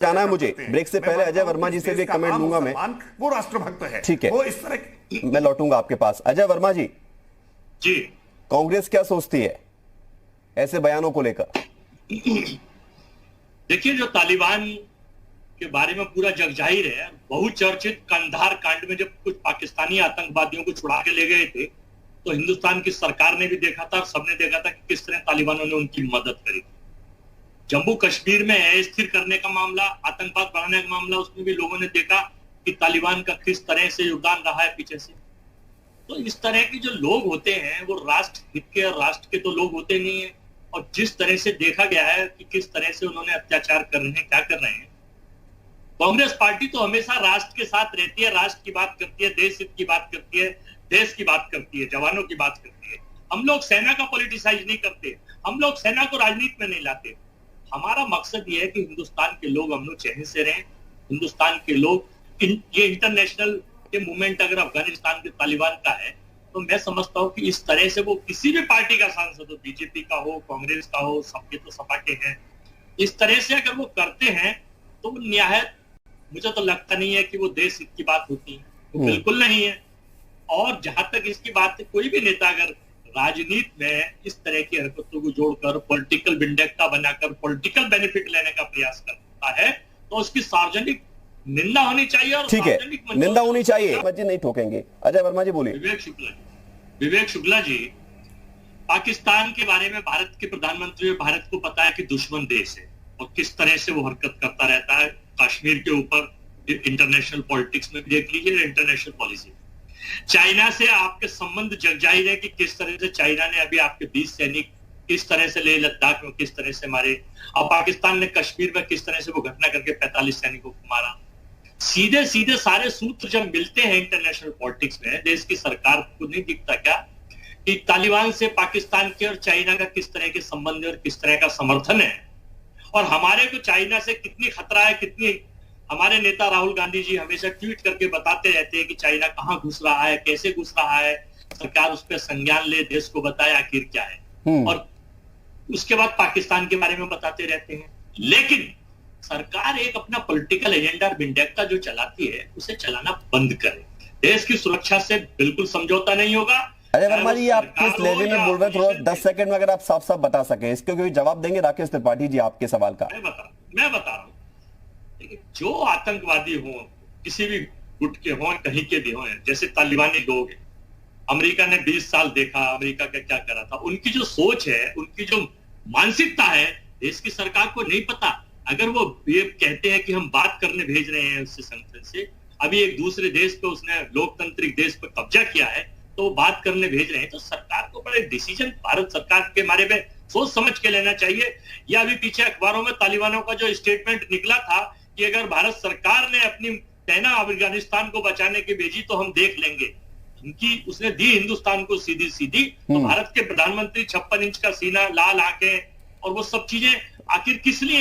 जाना है मुझे ब्रेक से पहले अजय वर्मा जी से भी कमेंट लूंगा मैं। वो राष्ट्रभक्त है, ठीक है, वो इस तरह मैं लौटूंगा आपके पास। अजय वर्मा जी, कांग्रेस क्या सोचती है ऐसे बयानों को लेकर? देखिए, जो तालिबान के बारे में पूरा जग जाहिर है, बहुचर्चित कंधार कांड में जब कुछ पाकिस्तानी आतंकवादियों को छुड़ा के ले गए थे तो हिंदुस्तान की सरकार ने भी देखा था और सबने देखा था कि किस तरह तालिबानों ने उनकी मदद करी। जम्मू कश्मीर में अस्थिर करने का मामला, आतंकवाद बढ़ाने का मामला, उसमें भी लोगों ने देखा कि तालिबान का किस तरह से योगदान रहा है पीछे से। तो इस तरह के जो लोग होते हैं वो राष्ट्र हित के और राष्ट्र के तो लोग होते नहीं है। और जिस तरह से देखा गया है कि किस तरह से उन्होंने अत्याचार कर रहे हैं, क्या कर रहे हैं, कांग्रेस पार्टी तो हमेशा राष्ट्र के साथ रहती है, राष्ट्र की बात करती है, देश हित की बात करती है, देश की बात करती है, जवानों की बात करती है। हम लोग सेना का पॉलिटिसाइज नहीं करते, हम लोग सेना को राजनीति में नहीं लाते। हमारा मकसद ये है कि हिंदुस्तान के लोग हम लोग चैन से रहें, हिंदुस्तान के लोग ये इंटरनेशनल के मूवमेंट अगर अफगानिस्तान के तालिबान का है तो मैं समझता हूं कि इस तरह से वो किसी भी पार्टी का सांसद हो, बीजेपी का हो, कांग्रेस का हो, सबके तो सपा के हैं, इस तरह से अगर वो करते हैं तो निहायत मुझे तो लगता नहीं है कि वो देश हित की बात होती है, वो बिल्कुल नहीं है। और जहां तक इसकी बात है, कोई भी नेता अगर राजनीति में इस तरह की हरकतों को जोड़कर पॉलिटिकल विंडेक्टा बनाकर पॉलिटिकल बेनिफिट लेने का प्रयास करता है तो उसकी सार्वजनिक निंदा होनी चाहिए। और ठीक है, निंदा होनी चाहिए, जी नहीं ठोकेंगे। अजय वर्मा जी बोलिए। विवेक शुक्ला जी, पाकिस्तान के बारे में भारत के प्रधानमंत्री, भारत को पता है कि दुश्मन देश है और किस तरह से वो हरकत करता रहता है कश्मीर के ऊपर। इंटरनेशनल पॉलिटिक्स में देख लीजिए, इंटरनेशनल पॉलिसी। चाइना से आपके संबंध जग जाहिर है कि किस तरह से चाइना ने अभी आपके 20 सैनिक किस तरह से लेह लद्दाख में किस तरह से मारे, और पाकिस्तान ने कश्मीर में किस तरह से वो घटना करके 45 सैनिकों को मारा। सीधे सीधे सारे सूत्र जब मिलते हैं इंटरनेशनल पॉलिटिक्स में, देश की सरकार को नहीं दिखता क्या कि तालिबान से पाकिस्तान के और चाइना का किस तरह के संबंध और किस तरह का समर्थन है, और हमारे को चाइना से कितनी खतरा है, कितनी। हमारे नेता राहुल गांधी जी हमेशा ट्वीट करके बताते रहते हैं कि चाइना कहां घुस रहा है, कैसे घुस रहा है, सरकार उस पर संज्ञान ले, देश को बताए आखिर क्या है, और उसके बाद पाकिस्तान के बारे में बताते रहते हैं। लेकिन सरकार एक अपना पॉलिटिकल एजेंडा विंडेक्टा जो चलाती है उसे चलाना बंद करे। देश की सुरक्षा से बिल्कुल समझौता नहीं होगा। अजय वर्मा जी, आप किस लहजे में बोल रहे हैं, थोड़ा 10 सेकंड में अगर आप साफ साफ बता सकें, इसके कोई जवाब देंगे राकेश त्रिपाठी जी आपके सवाल का? मैं बता रहा हूं, जो आतंकवादी हो, किसी भी गुट के हो, कहीं के भी हो, जैसे तालिबानी लोग हैं, अमेरिका ने 20 साल देखा अमेरिका का क्या करा था, उनकी जो सोच है, उनकी जो मानसिकता है, देश की सरकार को नहीं पता। अगर वो ये कहते हैं कि हम बात करने भेज रहे हैं उससे संसद से, अभी एक दूसरे देश पे उसने लोकतांत्रिक देश पे कब्जा किया है तो वो बात करने भेज रहे हैं, तो सरकार को बड़े डिसीजन भारत सरकार के बारे में सोच समझ के लेना चाहिए। या अभी पीछे अखबारों में तालिबानों का जो स्टेटमेंट निकला था कि अगर भारत सरकार ने अपनी सेना अफगानिस्तान को बचाने की भेजी तो हम देख लेंगे, उनकी उसने दी हिंदुस्तान को सीधी सीधी। तो भारत के प्रधानमंत्री 56 इंच का सीना, लाल आंखें और वो सब चीजें आखिर किस लिए